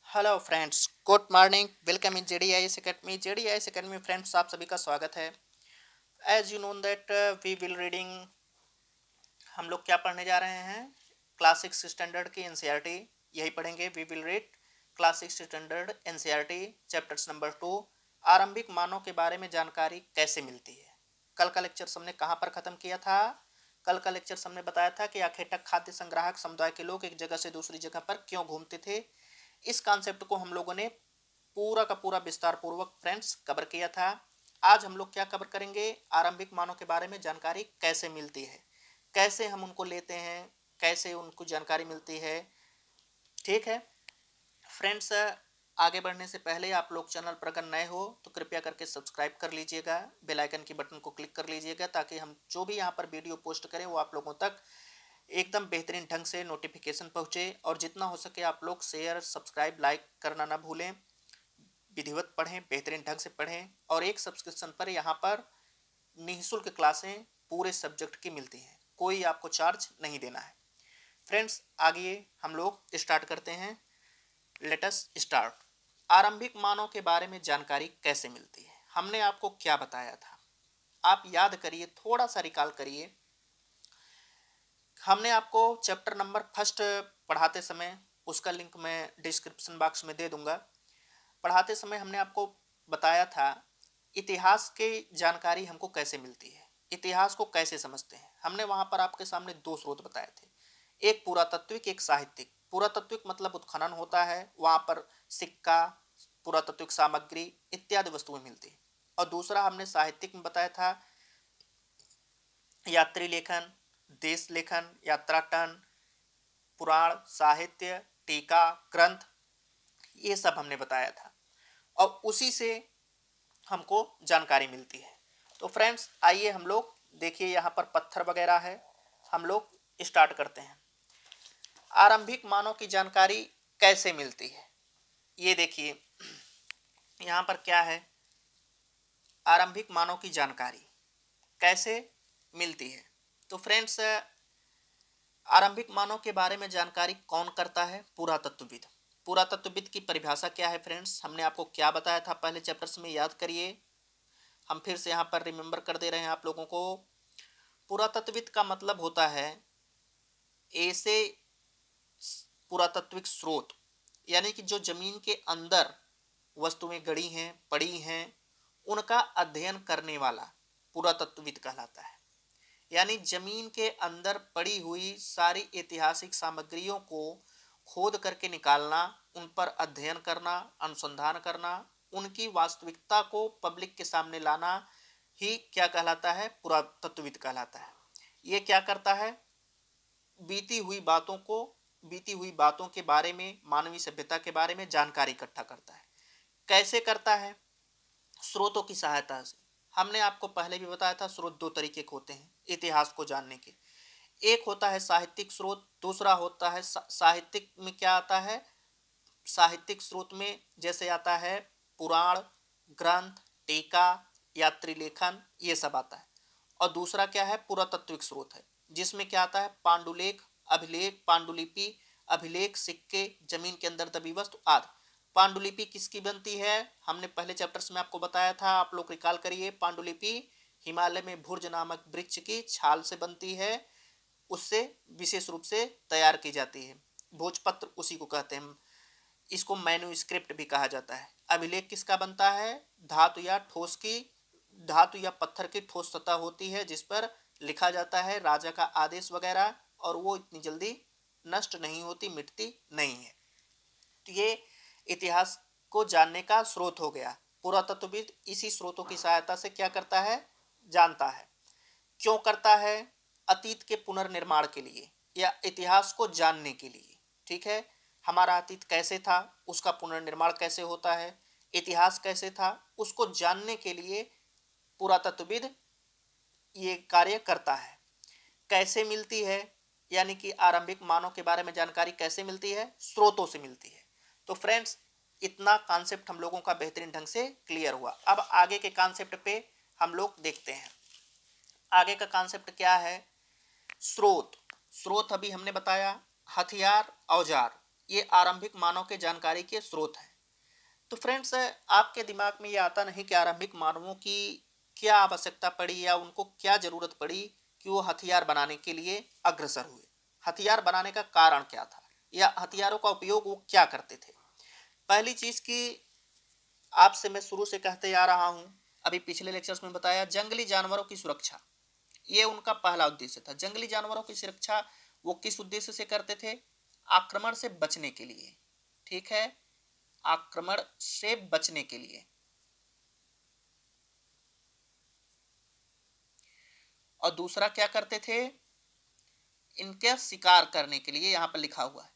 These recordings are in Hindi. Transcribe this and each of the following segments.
Hello friends, good morning. Welcome in JDIS academy. JDIS academy friends, आप सभी का स्वागत है। As you know that we will reading, हम लोग क्या पढ़ने जा रहे हैं? क्लास 6 स्टैंडर्ड की एनसीईआरटी यही पढ़ेंगे। We will read class 6 standard NCERT chapters number 2, आरंभिक मानव के बारे में जानकारी कैसे मिलती है। कल का लेक्चर हमने कहाँ पर ख़त्म किया था? कल का लेक्चर हमने बताया था कि आखेटक खाद्य संग्राहक समुदाय के लोग एक जगह से दूसरी जगह पर क्यों घूमते थे। इस कॉन्सेप्ट को हम लोगों ने पूरा का पूरा विस्तार पूर्वक फ्रेंड्स कवर किया था। आज हम लोग क्या कवर करेंगे? आरंभिक मानव के बारे में जानकारी कैसे मिलती है, कैसे हम उनको लेते हैं, कैसे उनको जानकारी मिलती है। ठीक है फ्रेंड्स, आगे बढ़ने से पहले आप लोग चैनल पर अगर नए हो तो कृपया करके सब्सक्राइब कर लीजिएगा, बेल आइकन की बटन को क्लिक कर लीजिएगा ताकि हम जो भी यहाँ पर वीडियो पोस्ट करें वो आप लोगों तक एकदम बेहतरीन ढंग से नोटिफिकेशन पहुँचे। और जितना हो सके आप लोग शेयर, सब्सक्राइब, लाइक करना ना भूलें। विधिवत पढ़ें, बेहतरीन ढंग से पढ़ें। और एक सब्सक्रिप्शन पर यहाँ पर निःशुल्क क्लासें पूरे सब्जेक्ट की मिलती हैं, कोई आपको चार्ज नहीं देना है। फ्रेंड्स, आगे हम लोग स्टार्ट करते हैं। Let us start. आरंभिक मानव के बारे में जानकारी कैसे मिलती है, हमने आपको क्या बताया था? आप याद करिए, थोड़ा सा रिकॉल करिए। हमने आपको चैप्टर नंबर फर्स्ट पढ़ाते समय, उसका लिंक मैं डिस्क्रिप्शन बॉक्स में दे दूंगा, पढ़ाते समय हमने आपको बताया था इतिहास की जानकारी हमको कैसे मिलती है, इतिहास को कैसे समझते हैं। हमने वहां पर आपके सामने दो स्रोत बताए थे, एक पुरातात्विक, एक साहित्यिक। पुरातात्विक मतलब उत्खनन होता है, वहां पर सिक्का, पुरातात्विक सामग्री इत्यादि वस्तुएं मिलती है। और दूसरा हमने साहित्यिक में बताया था यात्री लेखन, देश लेखन, यात्राटन, पुराण, साहित्य, टीका, ग्रंथ, ये सब हमने बताया था। और उसी से हमको जानकारी मिलती है। तो फ्रेंड्स आइए हम लोग देखिए, यहाँ पर पत्थर वगैरह है, हम लोग स्टार्ट करते हैं। आरंभिक मानव की जानकारी कैसे मिलती है, ये देखिए यहाँ पर क्या है। आरंभिक मानव की जानकारी कैसे मिलती है? तो फ्रेंड्स, आरंभिक मानव के बारे में जानकारी कौन करता है? पुरातत्वविद। पुरातत्वविद की परिभाषा क्या है फ्रेंड्स? हमने आपको क्या बताया था पहले चैप्टर्स में, याद करिए। हम फिर से यहाँ पर रिमेंबर कर दे रहे हैं आप लोगों को। पुरातत्वविद का मतलब होता है ऐसे पुरातत्विक स्रोत, यानी कि जो जमीन के अंदर वस्तुएं गड़ी हैं, पड़ी हैं, उनका अध्ययन करने वाला पुरातत्वविद कहलाता है। यानी जमीन के अंदर पड़ी हुई सारी ऐतिहासिक सामग्रियों को खोद करके निकालना, उन पर अध्ययन करना, अनुसंधान करना, उनकी वास्तविकता को पब्लिक के सामने लाना ही क्या कहलाता है? पुरातत्वविद कहलाता है। ये क्या करता है? बीती हुई बातों को, बीती हुई बातों के बारे में, मानवीय सभ्यता के बारे में जानकारी इकट्ठा करता है। कैसे करता है? स्रोतों की सहायता से। हमने आपको पहले भी बताया था स्रोत दो तरीके के होते हैं इतिहास को जानने के। एक होता है साहित्यिक स्रोत, दूसरा होता है साहित्यिक में क्या आता है? साहित्यिक स्रोत में जैसे आता है पुराण, ग्रंथ, टीका, यात्री लेखन, ये सब आता है। और दूसरा क्या है? पुरातात्विक स्रोत है, जिसमें क्या आता है? पांडुलेख, अभिलेख, पांडुलिपि, अभिलेख, सिक्के, जमीन के अंदर दबी वस्तु आदि। पांडुलिपि किसकी बनती है? हमने पहले चैप्टर्स में आपको बताया था, आप लोग रिकॉल करिए। पांडुलिपि हिमालय में भुर्ज नामक वृक्ष की छाल से बनती है, उससे विशेष रूप से तैयार की जाती है। भोजपत्र उसी को कहते हैं, इसको मैन्युस्क्रिप्ट भी कहा जाता है। अभिलेख किसका बनता है? धातु या ठोस की, धातु या पत्थर की ठोस सतह होती है जिस पर लिखा जाता है राजा का आदेश वगैरह, और वो इतनी जल्दी नष्ट नहीं होती, मिटती नहीं है। तो ये इतिहास को जानने का स्रोत हो गया। पुरातत्वविद इसी स्रोतों की सहायता से क्या करता है? जानता है। क्यों करता है? अतीत के पुनर्निर्माण के लिए या इतिहास को जानने के लिए। ठीक है, हमारा अतीत कैसे था, उसका पुनर्निर्माण कैसे होता है, इतिहास कैसे था, उसको जानने के लिए पुरातत्वविद ये कार्य करता है। कैसे मिलती है? यानी कि आरंभिक मानव के बारे में जानकारी कैसे मिलती है? स्रोतों से मिलती है। तो फ्रेंड्स, इतना कॉन्सेप्ट हम लोगों का बेहतरीन ढंग से क्लियर हुआ। अब आगे के कॉन्सेप्ट पे हम लोग देखते हैं। आगे का कॉन्सेप्ट क्या है? स्रोत। स्रोत अभी हमने बताया हथियार, औजार। ये आरंभिक मानव के जानकारी के स्रोत हैं। तो फ्रेंड्स, आपके दिमाग में ये आता नहीं कि आरंभिक मानवों की क्या आवश्यकता पड़ी या उनको क्या जरूरत पड़ी कि वो हथियार बनाने के लिए अग्रसर हुए। हथियार बनाने का कारण क्या था या हथियारों का उपयोग वो क्या करते थे। पहली चीज की आपसे मैं शुरू से कहते आ रहा हूं, अभी पिछले लेक्चर्स में बताया, जंगली जानवरों की सुरक्षा। ये उनका पहला उद्देश्य था। जंगली जानवरों की सुरक्षा वो किस उद्देश्य से करते थे? आक्रमण से बचने के लिए। ठीक है, आक्रमण से बचने के लिए। और दूसरा क्या करते थे? इनके शिकार करने के लिए। यहां पर लिखा हुआ है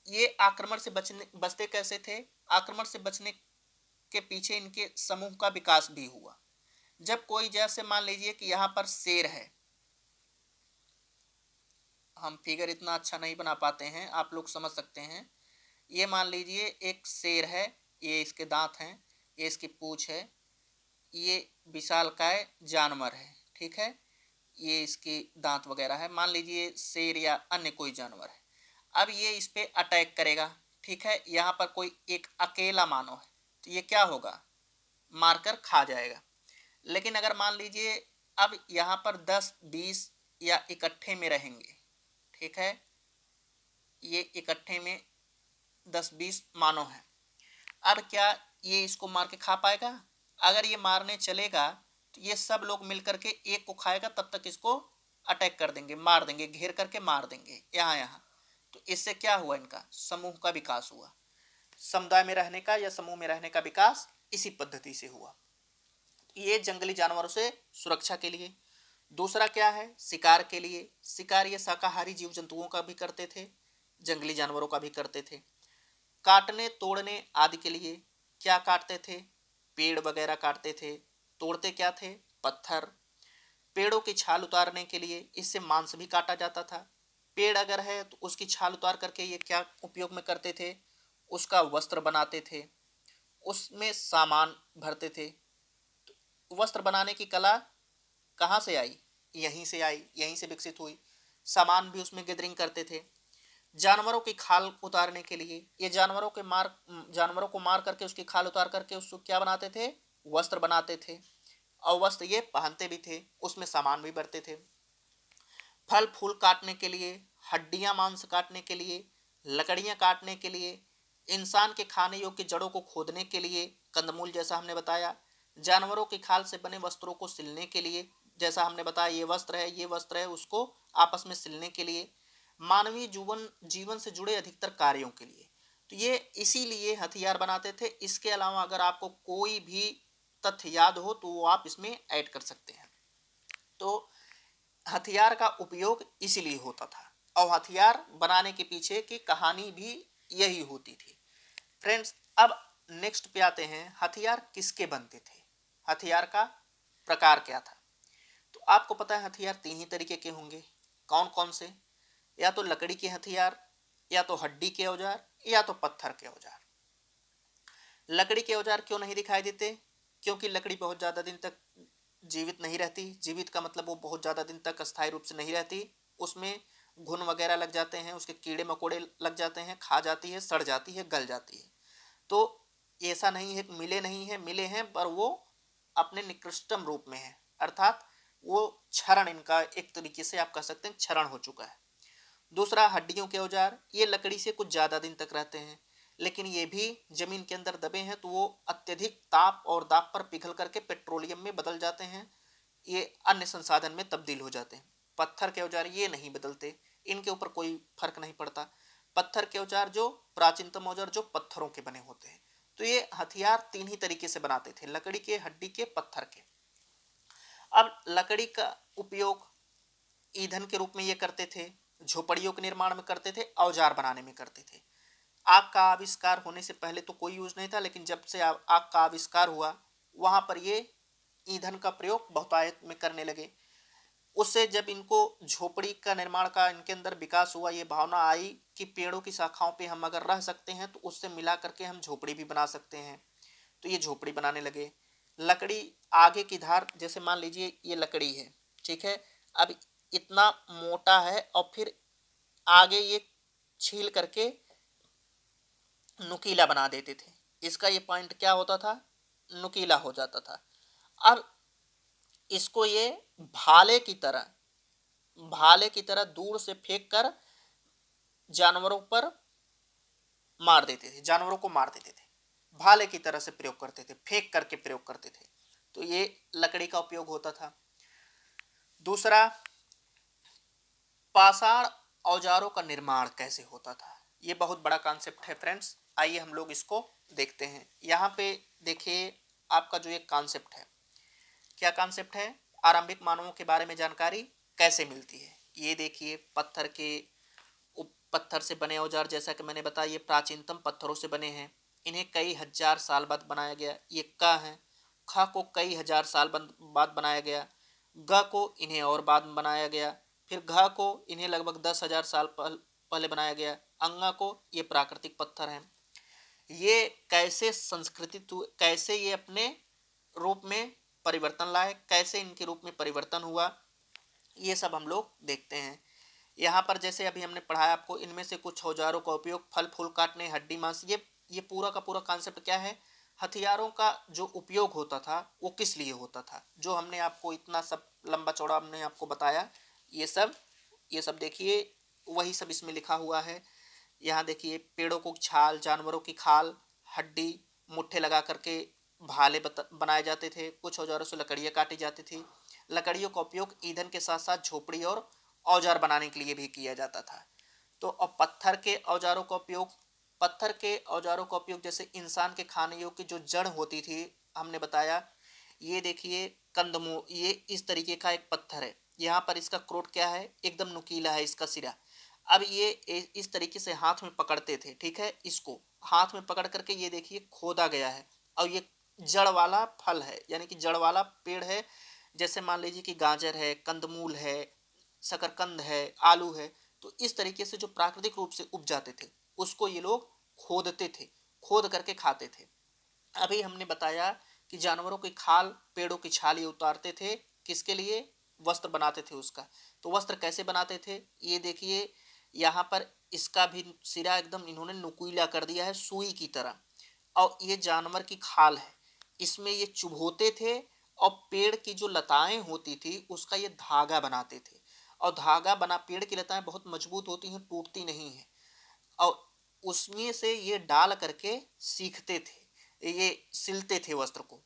ये आक्रमण से बचते कैसे थे? आक्रमण से बचने के पीछे इनके समूह का विकास भी हुआ। जब कोई, जैसे मान लीजिए कि यहां पर शेर है, हम फिगर इतना अच्छा नहीं बना पाते हैं, आप लोग समझ सकते हैं। ये मान लीजिए एक शेर है, ये इसके दांत हैं, ये इसकी पूंछ है, ये विशालकाय जानवर है। ठीक है, ये इसकी दांत वगैरह है। मान लीजिए शेर या अन्य कोई जानवर है। अब ये इस पे अटैक करेगा। ठीक है, यहाँ पर कोई एक अकेला मानव है तो ये क्या होगा? मारकर खा जाएगा। लेकिन अगर मान लीजिए अब यहाँ पर 10-20 या इकट्ठे में रहेंगे। ठीक है, ये इकट्ठे में 10-20 मानव हैं। अब क्या ये इसको मार के खा पाएगा? अगर ये मारने चलेगा तो ये सब लोग मिलकर के एक को खाएगा, तब तक इसको अटैक कर देंगे, मार देंगे, घेर करके मार देंगे यहाँ यहाँ। तो इससे क्या हुआ? इनका समूह का विकास हुआ। समुदाय में रहने का या समूह में रहने का विकास इसी पद्धति से हुआ। ये जंगली जानवरों से सुरक्षा के लिए। दूसरा क्या है? शिकार के लिए। शिकार ये शाकाहारी जीव जंतुओं का भी करते थे, जंगली जानवरों का भी करते थे। काटने तोड़ने आदि के लिए। क्या काटते थे? पेड़ वगैरह काटते थे। तोड़ते क्या थे? पत्थर। पेड़ों की छाल उतारने के लिए, इससे मांस भी काटा जाता था। पेड़ अगर है तो उसकी छाल उतार करके ये क्या उपयोग में करते थे? उसका वस्त्र बनाते थे, उसमें सामान भरते थे। वस्त्र बनाने की कला कहाँ से आई? यहीं से आई, यहीं से विकसित हुई। सामान भी उसमें गैदरिंग करते थे। जानवरों की खाल उतारने के लिए, ये जानवरों को मार करके उसकी खाल उतार करके उसको क्या बनाते थे? वस्त्र बनाते थे। और वस्त्र ये पहनते भी थे, उसमें सामान भी भरते थे। फल फूल काटने के लिए, हड्डियां मांस काटने के लिए, लकड़ियां काटने के लिए, इंसान के खाने योग्य जड़ों को खोदने के लिए, कंदमूल जैसा हमने बताया, जानवरों की खाल से बने वस्त्रों को सिलने के लिए, जैसा हमने बताया ये वस्त्र है, ये वस्त्र है, उसको आपस में सिलने के लिए, मानवीय जीवन से जुड़े अधिकतर कार्यों के लिए। तो ये इसीलिए हथियार बनाते थे। इसके अलावा अगर आपको कोई भी तथ्य याद हो तो वो आप इसमें ऐड कर सकते हैं। तो हथियार का उपयोग इसीलिए होता था और हथियार बनाने के पीछे की कहानी भी यही होती थी। फ्रेंड्स, अब नेक्स्ट पे आते हैं, हथियार किसके बनते थे? हथियार का प्रकार क्या था? तो आपको पता है हथियार 3 ही तरीके के होंगे। कौन कौन से? या तो लकड़ी के हथियार, या तो हड्डी के औजार, या तो पत्थर के औजार। लकड़ी के औजार क्यों नहीं दिखाई देते? क्योंकि लकड़ी बहुत ज्यादा दिन तक जीवित नहीं रहती। जीवित का मतलब वो बहुत ज्यादा दिन तक अस्थायी रूप से नहीं रहती, उसमें घुन वगैरह लग जाते हैं, उसके कीड़े मकोड़े लग जाते हैं, खा जाती है, सड़ जाती है, गल जाती है। तो ऐसा नहीं है मिले नहीं है, मिले हैं, पर वो अपने निकृष्टतम रूप में है, अर्थात वो क्षरण, इनका एक तरीके से आप कह सकते हैं क्षरण हो चुका है। दूसरा हड्डियों के औजार, ये लकड़ी से कुछ ज्यादा दिन तक रहते हैं, लेकिन ये भी जमीन के अंदर दबे हैं तो वो अत्यधिक ताप और दाब पर पिघल करके पेट्रोलियम में बदल जाते हैं, ये अन्य संसाधन में तब्दील हो जाते हैं। पत्थर के औजार ये नहीं बदलते, इनके ऊपर कोई फर्क नहीं पड़ता। पत्थर के औजार जो प्राचीनतम औजार जो पत्थरों के बने होते हैं। तो ये हथियार 3 ही तरीके से बनाते थे, लकड़ी के, हड्डी के, पत्थर के। अब लकड़ी का उपयोग ईंधन के रूप में ये करते थे, झोपड़ियों के निर्माण में करते थे, औजार बनाने में करते थे। आग का आविष्कार होने से पहले तो कोई यूज नहीं था, लेकिन जब से आग का आविष्कार हुआ वहां पर ये ईंधन का प्रयोग बहुतायत में करने लगे। उससे जब इनको झोपड़ी का निर्माण का इनके अंदर विकास हुआ, ये भावना आई कि पेड़ों की शाखाओं पे हम अगर रह सकते हैं तो उससे मिला करके हम झोपड़ी भी बना सकते हैं। तो ये झोपड़ी बनाने लगे। लकड़ी आगे की धार, जैसे मान लीजिए ये लकड़ी है, ठीक है, अब इतना मोटा है और फिर आगे ये छील करके नुकीला बना देते थे। इसका ये पॉइंट क्या होता था, नुकीला हो जाता था। अब इसको ये भाले की तरह दूर से फेंक कर जानवरों पर मार देते थे, जानवरों को मार देते थे, भाले की तरह से प्रयोग करते थे, फेंक करके प्रयोग करते थे। तो ये लकड़ी का उपयोग होता था। दूसरा, पाषाण औजारों का निर्माण कैसे होता था। ये बहुत बड़ा कॉन्सेप्ट है फ्रेंड्स, आइए हम लोग इसको देखते हैं। यहाँ पे देखिए आपका जो ये कॉन्सेप्ट है, क्या कॉन्सेप्ट है, आरंभिक मानवों के बारे में जानकारी कैसे मिलती है। ये देखिए पत्थर से बने औजार, जैसा कि मैंने बताया ये प्राचीनतम पत्थरों से बने हैं। इन्हें कई हजार साल बाद बनाया गया। ये क है, ख को कई हजार साल बाद बनाया गया, ग को इन्हें और बाद में बनाया गया, फिर घ को इन्हें लगभग 10,000 साल पहले बनाया गया, अंगा को ये प्राकृतिक पत्थर हैं। ये कैसे संस्कृतित हुए, कैसे ये अपने रूप में परिवर्तन लाए, कैसे इनके रूप में परिवर्तन हुआ, ये सब हम लोग देखते हैं। यहाँ पर जैसे अभी हमने पढ़ाया आपको, इनमें से कुछ औजारों का उपयोग फल फूल काटने, हड्डी मांस, ये पूरा का पूरा कॉन्सेप्ट क्या है, हथियारों का जो उपयोग होता था वो किस लिए होता था, जो हमने आपको इतना सब लंबा चौड़ा हमने आपको बताया, ये सब देखिए वही सब इसमें लिखा हुआ है। यहाँ देखिए पेड़ों को छाल, जानवरों की खाल, हड्डी, मुट्ठे लगा करके भाले बनाए जाते थे। कुछ औजारों से लकड़ियाँ काटी जाती थी। लकड़ियों का उपयोग ईंधन के साथ साथ झोपड़ी और औजार बनाने के लिए भी किया जाता था। तो अब पत्थर के औजारों का उपयोग जैसे इंसान के खाने योग्य की जो जड़ होती थी, हमने बताया। ये देखिए कंदमूल, ये इस तरीके का एक पत्थर है। यहाँ पर इसका क्रोट क्या है, एकदम नुकीला है इसका सिरा। अब ये इस तरीके से हाथ में पकड़ते थे, ठीक है, इसको हाथ में पकड़ करके ये देखिए खोदा गया है। और ये जड़ वाला फल है, यानी कि जड़ वाला पेड़ है। जैसे मान लीजिए कि गाजर है, कंदमूल है, शकरकंद है, आलू है। तो इस तरीके से जो प्राकृतिक रूप से उग जाते थे उसको ये लोग खोदते थे, खोद करके खाते थे। अभी हमने बताया कि जानवरों की खाल, पेड़ों की छाल ये उतारते थे, किसके लिए, वस्त्र बनाते थे उसका। तो वस्त्र कैसे बनाते थे, ये देखिए यहाँ पर इसका भी सिरा एकदम इन्होंने नुकीला कर दिया है, सुई की तरह। और ये जानवर की खाल है, इसमें ये चुभोते थे और पेड़ की जो लताएं होती थी उसका ये धागा बनाते थे। और धागा बना, पेड़ की लताएं बहुत मजबूत होती हैं, टूटती नहीं है। और उसमें से ये डाल करके सीखते थे, ये सिलते थे वस्त्र को।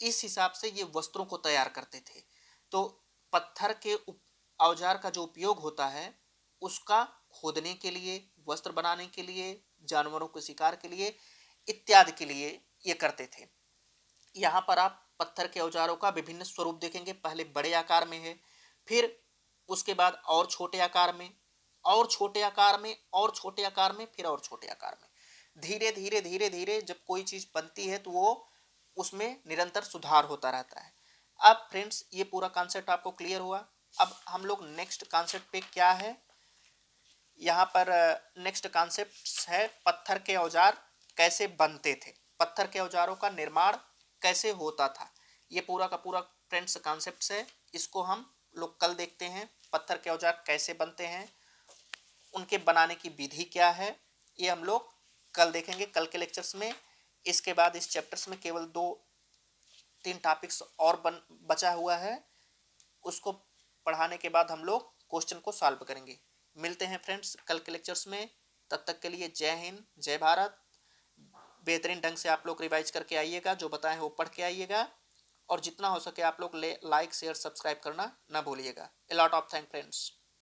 इस हिसाब से ये वस्त्रों को तैयार करते थे। तो पत्थर के औजार का जो उपयोग होता है उसका खोदने के लिए, वस्त्र बनाने के लिए, जानवरों के शिकार के लिए इत्यादि के लिए ये करते थे। यहाँ पर आप पत्थर के औजारों का विभिन्न स्वरूप देखेंगे। पहले बड़े आकार में है, फिर उसके बाद और छोटे आकार में, और छोटे आकार में, और छोटे आकार में, फिर और छोटे आकार में। धीरे धीरे धीरे धीरे जब कोई चीज बनती है तो वो उसमें निरंतर सुधार होता रहता है। अब फ्रेंड्स ये पूरा कॉन्सेप्ट आपको क्लियर हुआ। अब हम लोग नेक्स्ट कॉन्सेप्ट पे क्या है, यहाँ पर नेक्स्ट कॉन्सेप्ट है पत्थर के औजार कैसे बनते थे, पत्थर के औजारों का निर्माण कैसे होता था। ये पूरा का पूरा फ्रेंड्स कॉन्सेप्ट है, इसको हम लोग कल देखते हैं। पत्थर के औजार कैसे बनते हैं, उनके बनाने की विधि क्या है, ये हम लोग कल देखेंगे, कल के लेक्चर्स में। इसके बाद इस चैप्टर्स में केवल 2-3 टॉपिक्स और बचा हुआ है, उसको पढ़ाने के बाद हम लोग क्वेश्चन को सॉल्व करेंगे। मिलते हैं फ्रेंड्स कल के लेक्चर्स में। तब तक के लिए जय हिंद, जय भारत। बेहतरीन ढंग से आप लोग रिवाइज करके आइएगा, जो बताएं वो पढ़ के आइएगा, और जितना हो सके आप लोग लाइक शेयर सब्सक्राइब करना ना भूलिएगा। A lot of thank friends.